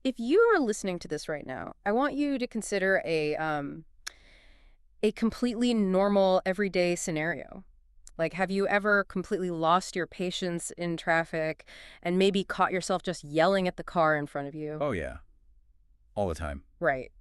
If you are listening to this right now, I want you to consider a completely normal, everyday scenario. Like, have you ever completely lost your patience in traffic and maybe caught yourself just yelling at the car in front of you? Oh, yeah. All the time. Right.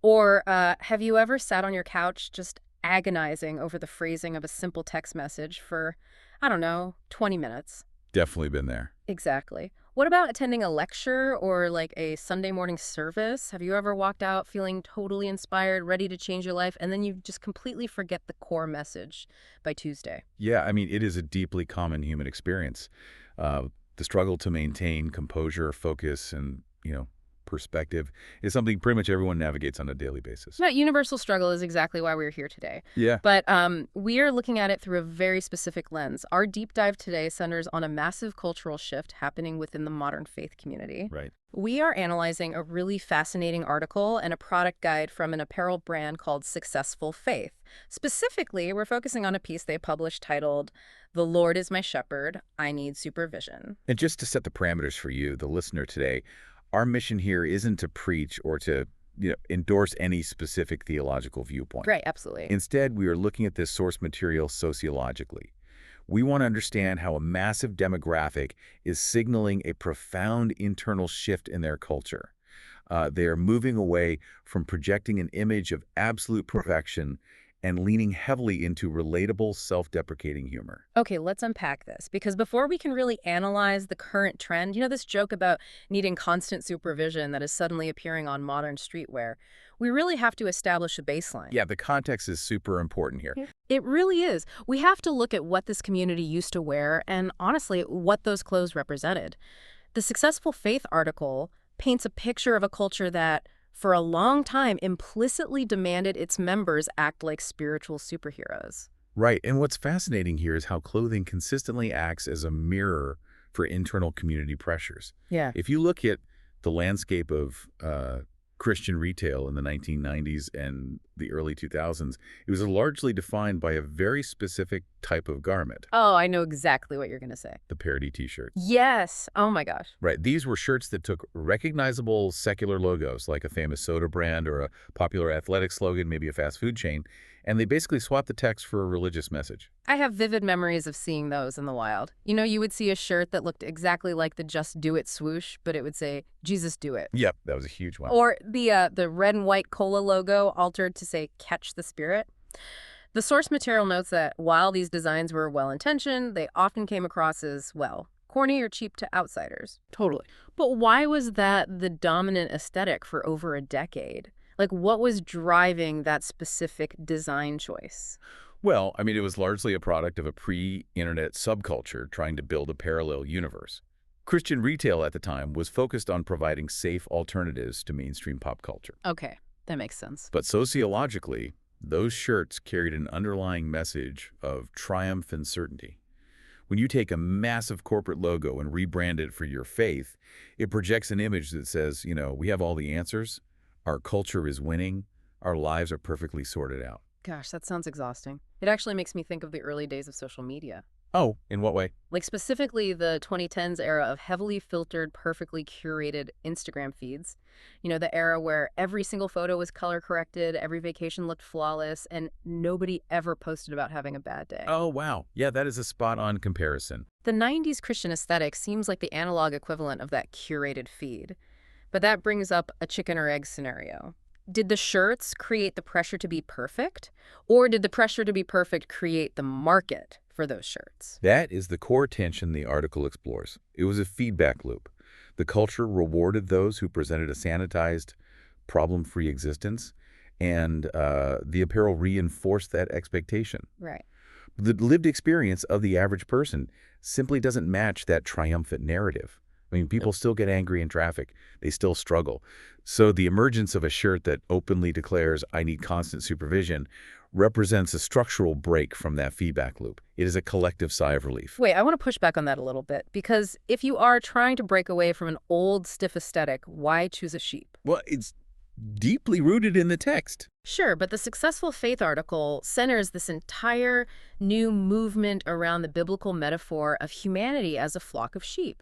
Or have you ever sat on your couch just agonizing over the phrasing of a simple text message for, I don't know, 20 minutes? Definitely been there. Exactly. What about attending a lecture or like a Sunday morning service? Have you ever walked out feeling totally inspired, ready to change your life, and then you just completely forget the core message by Tuesday? Yeah, I mean, it is a deeply common human experience. The struggle to maintain composure, focus, and, perspective is something pretty much everyone navigates on a daily basis. That universal struggle is exactly why we're here today. Yeah. But we are looking at it through a very specific lens. Our deep dive today centers on a massive cultural shift happening within the modern faith community. Right. We are analyzing a really fascinating article and a product guide from an apparel brand called Successful Faith. Specifically, we're focusing on a piece they published titled, "The Lord is My Shepherd, I Need Supervision." And just to set the parameters for you, the listener today, our mission here isn't to preach or to, endorse any specific theological viewpoint. Right, absolutely. Instead, we are looking at this source material sociologically. We want to understand how a massive demographic is signaling a profound internal shift in their culture. They are moving away from projecting an image of absolute perfection and leaning heavily into relatable, self-deprecating humor. Okay, let's unpack this, because before we can really analyze the current trend, this joke about needing constant supervision that is suddenly appearing on modern streetwear, we really have to establish a baseline. Yeah, the context is super important here. Yeah. It really is. We have to look at what this community used to wear and, honestly, what those clothes represented. The Successful Faith article paints a picture of a culture that, for a long time, implicitly demanded its members act like spiritual superheroes. Right, and what's fascinating here is how clothing consistently acts as a mirror for internal community pressures. Yeah. If you look at the landscape of Christian retail in the 1990s and the early 2000s, it was largely defined by a very specific type of garment, Oh, I know exactly what you're going to say. the parody T-shirts. Yes. Oh my gosh. Right, these were shirts that took recognizable secular logos, like a famous soda brand or a popular athletic slogan, maybe a fast food chain, and they basically swapped the text for a religious message. I have vivid memories of seeing those in the wild. You would see a shirt that looked exactly like the Just Do It swoosh, but it would say, "Jesus do it." Yep, that was a huge one. Or the red and white cola logo altered to say, "Catch the Spirit." The source material notes that while these designs were well-intentioned, they often came across as, well, corny or cheap to outsiders. Totally. But why was that the dominant aesthetic for over a decade? Like, what was driving that specific design choice? Well, I mean, it was largely a product of a pre-internet subculture trying to build a parallel universe. Christian retail at the time was focused on providing safe alternatives to mainstream pop culture. Okay, that makes sense. But sociologically, those shirts carried an underlying message of triumph and certainty. When you take a massive corporate logo and rebrand it for your faith, it projects an image that says, we have all the answers, our culture is winning, our lives are perfectly sorted out. Gosh, that sounds exhausting. It actually makes me think of the early days of social media. Oh, in what way? Like specifically the 2010s era of heavily filtered, perfectly curated Instagram feeds. The era where every single photo was color corrected, every vacation looked flawless, and nobody ever posted about having a bad day. Oh, wow. Yeah, that is a spot-on comparison. The 90s Christian aesthetic seems like the analog equivalent of that curated feed. But that brings up a chicken or egg scenario. Did the shirts create the pressure to be perfect? Or did the pressure to be perfect create the market for those shirts? That is the core tension the article explores. It was a feedback loop. The culture rewarded those who presented a sanitized, problem-free existence, and the apparel reinforced that expectation. Right. The lived experience of the average person simply doesn't match that triumphant narrative. I mean, people still get angry in traffic. They still struggle. So the emergence of a shirt that openly declares, "I need constant supervision," represents a structural break from that feedback loop. It is a collective sigh of relief. Wait, I want to push back on that a little bit, because if you are trying to break away from an old, stiff aesthetic, why choose a sheep? Well, it's deeply rooted in the text. Sure, but the Successful Faith article centers this entire new movement around the biblical metaphor of humanity as a flock of sheep.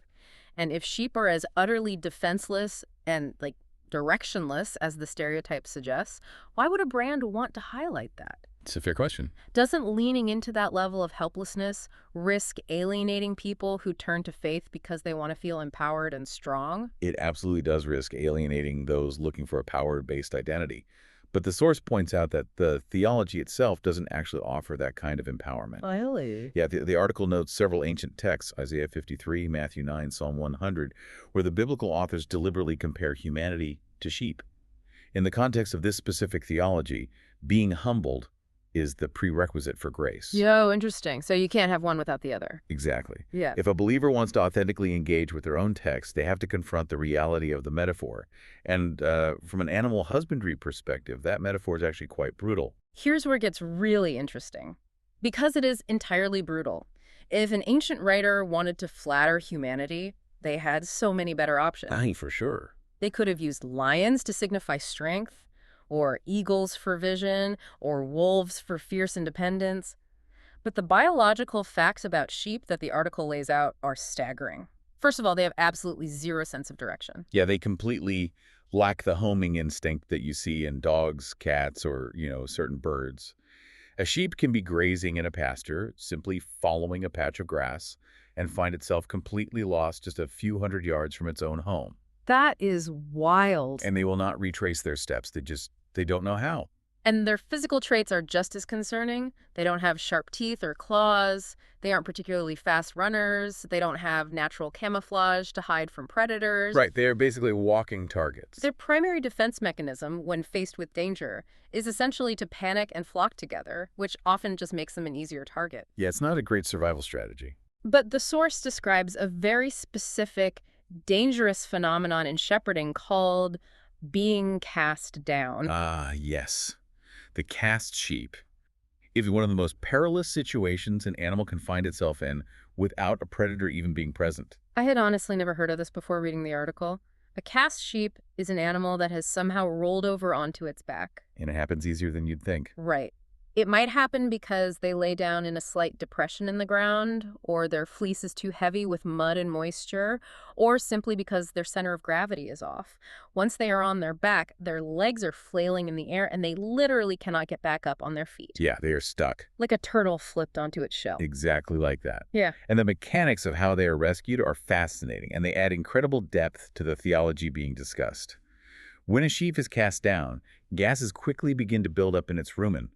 And if sheep are as utterly defenseless and, like, directionless as the stereotype suggests, why would a brand want to highlight that? It's a fair question. Doesn't leaning into that level of helplessness risk alienating people who turn to faith because they want to feel empowered and strong? It absolutely does risk alienating those looking for a power-based identity. But the source points out that the theology itself doesn't actually offer that kind of empowerment. Really? Yeah, the article notes several ancient texts, Isaiah 53, Matthew 9, Psalm 100, where the biblical authors deliberately compare humanity to sheep. In the context of this specific theology, being humbled is the prerequisite for grace. Yo, interesting. So you can't have one without the other. Exactly. Yeah. If a believer wants to authentically engage with their own text, they have to confront the reality of the metaphor. And from an animal husbandry perspective, that metaphor is actually quite brutal. Here's where it gets really interesting. Because it is entirely brutal, if an ancient writer wanted to flatter humanity, they had so many better options. Aye, for sure. They could have used lions to signify strength, or eagles for vision, or wolves for fierce independence. But the biological facts about sheep that the article lays out are staggering. First of all, they have absolutely zero sense of direction. Yeah, they completely lack the homing instinct that you see in dogs, cats, or, certain birds. A sheep can be grazing in a pasture, simply following a patch of grass, and find itself completely lost just a few hundred yards from its own home. That is wild. And they will not retrace their steps. They don't know how. And their physical traits are just as concerning. They don't have sharp teeth or claws. They aren't particularly fast runners. They don't have natural camouflage to hide from predators. Right, they are basically walking targets. Their primary defense mechanism when faced with danger is essentially to panic and flock together, which often just makes them an easier target. Yeah, it's not a great survival strategy. But the source describes a very specific, dangerous phenomenon in shepherding called being cast down. Ah, yes. The cast sheep is one of the most perilous situations an animal can find itself in without a predator even being present. I had honestly never heard of this before reading the article. A cast sheep is an animal that has somehow rolled over onto its back. And it happens easier than you'd think. Right. It might happen because they lay down in a slight depression in the ground, or their fleece is too heavy with mud and moisture, or simply because their center of gravity is off. Once they are on their back, their legs are flailing in the air and they literally cannot get back up on their feet. Yeah, they are stuck. Like a turtle flipped onto its shell. Exactly like that. Yeah. And the mechanics of how they are rescued are fascinating, and they add incredible depth to the theology being discussed. When a sheep is cast down, gases quickly begin to build up in its rumen,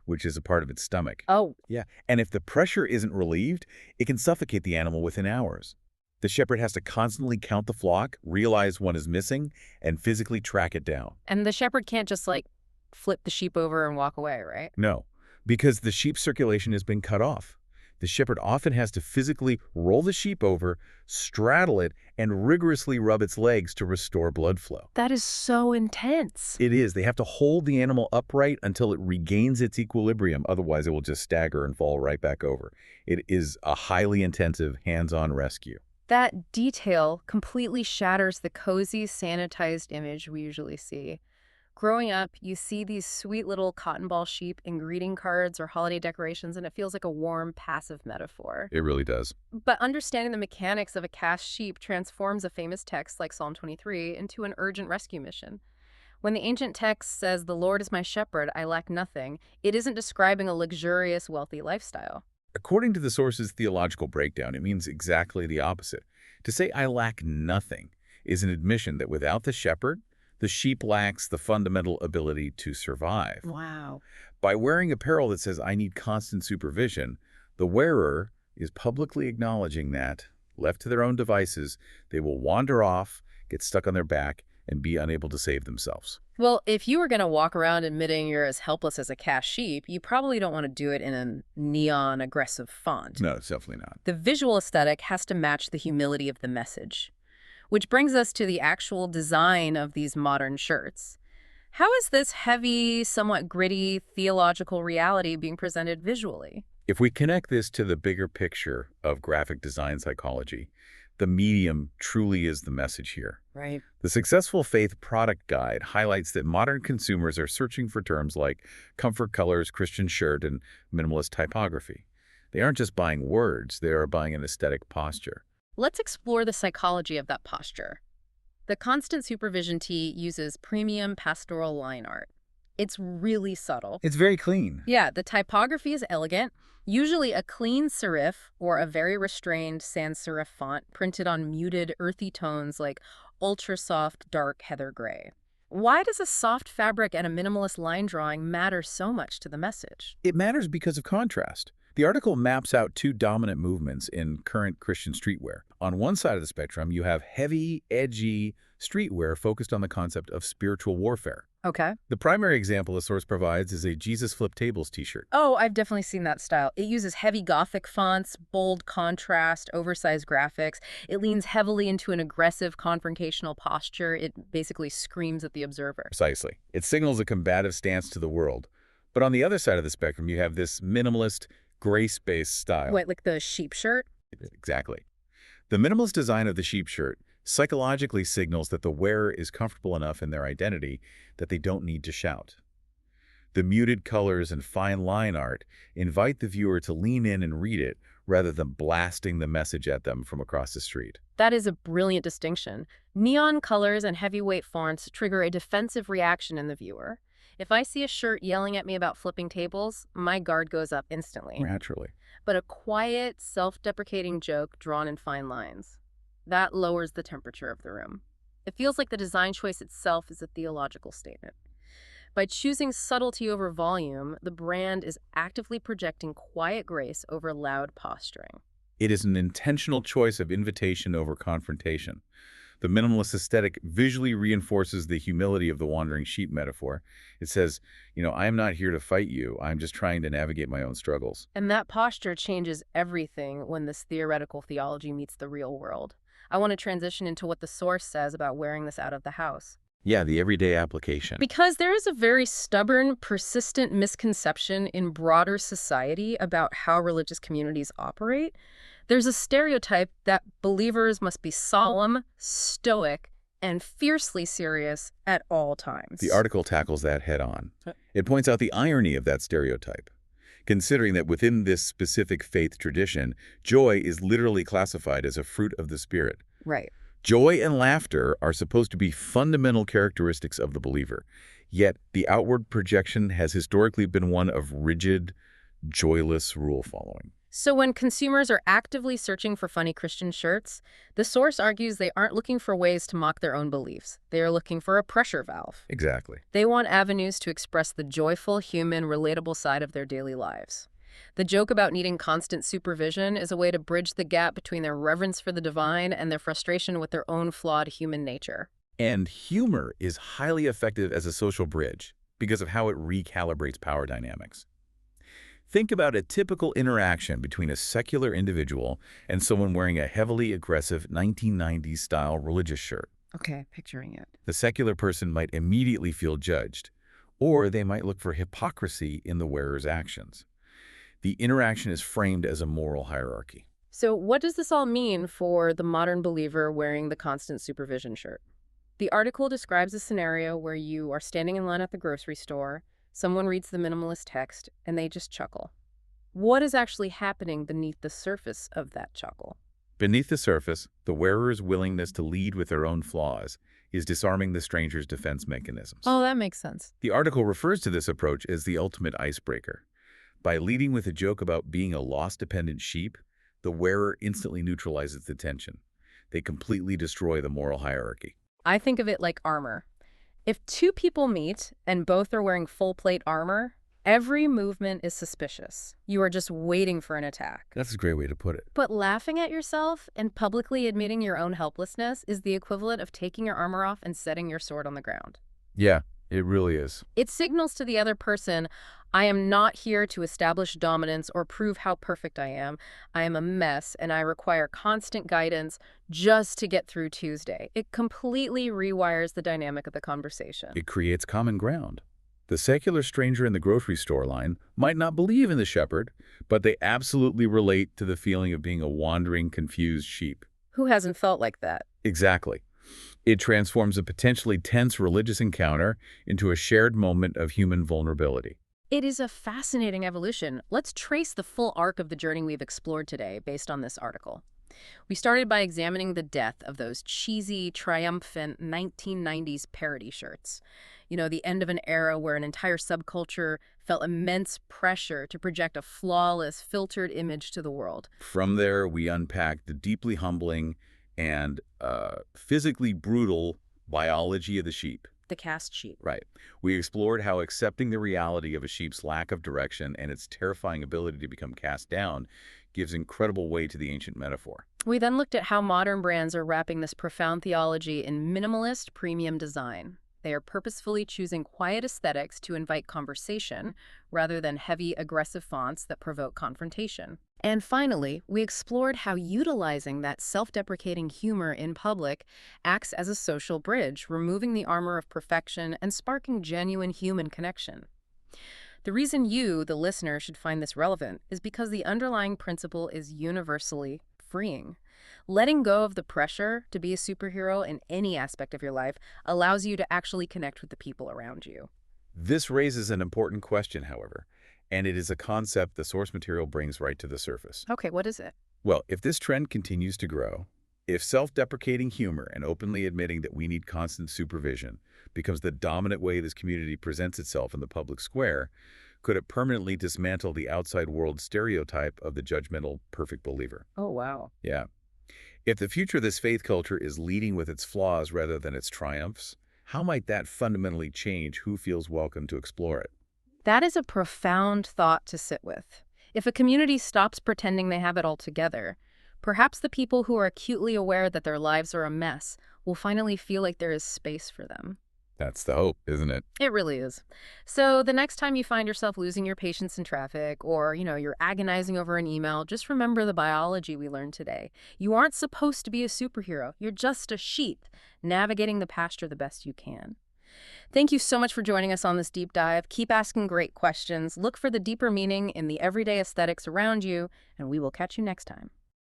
which is a part of its stomach. Oh. Yeah, and if the pressure isn't relieved, it can suffocate the animal within hours. The shepherd has to constantly count the flock, realize one is missing, and physically track it down. And the shepherd can't just, like, flip the sheep over and walk away, right? No, because the sheep's circulation has been cut off. The shepherd often has to physically roll the sheep over, straddle it, and rigorously rub its legs to restore blood flow. That is so intense. It is. They have to hold the animal upright until it regains its equilibrium. Otherwise, it will just stagger and fall right back over. It is a highly intensive, hands-on rescue. That detail completely shatters the cozy, sanitized image we usually see. Growing up, you see these sweet little cotton ball sheep in greeting cards or holiday decorations, and it feels like a warm, passive metaphor. It really does. But understanding the mechanics of a cast sheep transforms a famous text like Psalm 23 into an urgent rescue mission. When the ancient text says, "The Lord is my shepherd, I lack nothing," it isn't describing a luxurious, wealthy lifestyle. According to the source's theological breakdown, it means exactly the opposite. To say I lack nothing is an admission that without the shepherd, the sheep lacks the fundamental ability to survive. Wow. By wearing apparel that says I need constant supervision, the wearer is publicly acknowledging that, left to their own devices, they will wander off, get stuck on their back, and be unable to save themselves. Well, if you were going to walk around admitting you're as helpless as a cast sheep, you probably don't want to do it in a neon, aggressive font. No, it's definitely not. The visual aesthetic has to match the humility of the message. Which brings us to the actual design of these modern shirts. How is this heavy, somewhat gritty, theological reality being presented visually? If we connect this to the bigger picture of graphic design psychology, the medium truly is the message here. Right. The Successful Faith Product Guide highlights that modern consumers are searching for terms like comfort colors, Christian shirt, and minimalist typography. They aren't just buying words, they are buying an aesthetic posture. Let's explore the psychology of that posture. The constant supervision tee uses premium pastoral line art. It's really subtle. It's very clean. Yeah, the typography is elegant, usually a clean serif or a very restrained sans serif font printed on muted, earthy tones like ultra-soft, dark heather gray. Why does a soft fabric and a minimalist line drawing matter so much to the message? It matters because of contrast. The article maps out two dominant movements in current Christian streetwear. On one side of the spectrum, you have heavy, edgy streetwear focused on the concept of spiritual warfare. Okay. The primary example the source provides is a Jesus Flip Tables t-shirt. Oh, I've definitely seen that style. It uses heavy Gothic fonts, bold contrast, oversized graphics. It leans heavily into an aggressive, confrontational posture. It basically screams at the observer. Precisely. It signals a combative stance to the world. But on the other side of the spectrum, you have this minimalist, grace-based style. Wait, like the sheep shirt? Exactly. The minimalist design of the sheep shirt psychologically signals that the wearer is comfortable enough in their identity that they don't need to shout. The muted colors and fine line art invite the viewer to lean in and read it rather than blasting the message at them from across the street. That is a brilliant distinction. Neon colors and heavyweight fonts trigger a defensive reaction in the viewer. If I see a shirt yelling at me about flipping tables, my guard goes up instantly. Naturally. But a quiet, self-deprecating joke drawn in fine lines, that lowers the temperature of the room. It feels like the design choice itself is a theological statement. By choosing subtlety over volume, the brand is actively projecting quiet grace over loud posturing. It is an intentional choice of invitation over confrontation. The minimalist aesthetic visually reinforces the humility of the wandering sheep metaphor. It says, I am not here to fight you. I'm just trying to navigate my own struggles. And that posture changes everything when this theoretical theology meets the real world. I want to transition into what the source says about wearing this out of the house. Yeah, the everyday application. Because there is a very stubborn, persistent misconception in broader society about how religious communities operate. There's a stereotype that believers must be solemn, stoic, and fiercely serious at all times. The article tackles that head on. It points out the irony of that stereotype, considering that within this specific faith tradition, joy is literally classified as a fruit of the Spirit. Right. Joy and laughter are supposed to be fundamental characteristics of the believer, yet the outward projection has historically been one of rigid, joyless rule following. So when consumers are actively searching for funny Christian shirts, the source argues they aren't looking for ways to mock their own beliefs. They are looking for a pressure valve. Exactly. They want avenues to express the joyful, human, relatable side of their daily lives. The joke about needing constant supervision is a way to bridge the gap between their reverence for the divine and their frustration with their own flawed human nature. And humor is highly effective as a social bridge because of how it recalibrates power dynamics. Think about a typical interaction between a secular individual and someone wearing a heavily aggressive 1990s-style religious shirt. Okay, picturing it. The secular person might immediately feel judged, or they might look for hypocrisy in the wearer's actions. The interaction is framed as a moral hierarchy. So what does this all mean for the modern believer wearing the constant supervision shirt? The article describes a scenario where you are standing in line at the grocery store, someone reads the minimalist text, and they just chuckle. What is actually happening beneath the surface of that chuckle? Beneath the surface, the wearer's willingness to lead with their own flaws is disarming the stranger's defense mechanisms. Oh, that makes sense. The article refers to this approach as the ultimate icebreaker. By leading with a joke about being a loss-dependent sheep, the wearer instantly neutralizes the tension. They completely destroy the moral hierarchy. I think of it like armor. If two people meet and both are wearing full-plate armor, every movement is suspicious. You are just waiting for an attack. That's a great way to put it. But laughing at yourself and publicly admitting your own helplessness is the equivalent of taking your armor off and setting your sword on the ground. Yeah, it really is. It signals to the other person, I am not here to establish dominance or prove how perfect I am. I am a mess and I require constant guidance just to get through Tuesday. It completely rewires the dynamic of the conversation. It creates common ground. The secular stranger in the grocery store line might not believe in the shepherd, but they absolutely relate to the feeling of being a wandering, confused sheep. Who hasn't felt like that? Exactly. It transforms a potentially tense religious encounter into a shared moment of human vulnerability. It is a fascinating evolution. Let's trace the full arc of the journey we've explored today based on this article. We started by examining the death of those cheesy, triumphant 1990s parody shirts. The end of an era where an entire subculture felt immense pressure to project a flawless, filtered image to the world. From there, we unpacked the deeply humbling and physically brutal biology of the sheep. The cast sheet. Right. We explored how accepting the reality of a sheep's lack of direction and its terrifying ability to become cast down gives incredible weight to the ancient metaphor. We then looked at how modern brands are wrapping this profound theology in minimalist premium design. They are purposefully choosing quiet aesthetics to invite conversation rather than heavy, aggressive fonts that provoke confrontation. And finally, we explored how utilizing that self-deprecating humor in public acts as a social bridge, removing the armor of perfection and sparking genuine human connection. The reason you, the listener, should find this relevant is because the underlying principle is universally freeing. Letting go of the pressure to be a superhero in any aspect of your life allows you to actually connect with the people around you. This raises an important question, however, and it is a concept the source material brings right to the surface. Okay, what is it? Well, if this trend continues to grow, if self-deprecating humor and openly admitting that we need constant supervision becomes the dominant way this community presents itself in the public square, could it permanently dismantle the outside world stereotype of the judgmental, perfect believer? Oh, wow. Yeah. If the future of this faith culture is leading with its flaws rather than its triumphs, how might that fundamentally change who feels welcome to explore it? That is a profound thought to sit with. If a community stops pretending they have it all together, perhaps the people who are acutely aware that their lives are a mess will finally feel like there is space for them. That's the hope, isn't it? It really is. So the next time you find yourself losing your patience in traffic or, you're agonizing over an email, just remember the biology we learned today. You aren't supposed to be a superhero. You're just a sheep navigating the pasture the best you can. Thank you so much for joining us on this deep dive. Keep asking great questions. Look for the deeper meaning in the everyday aesthetics around you, and we will catch you next time.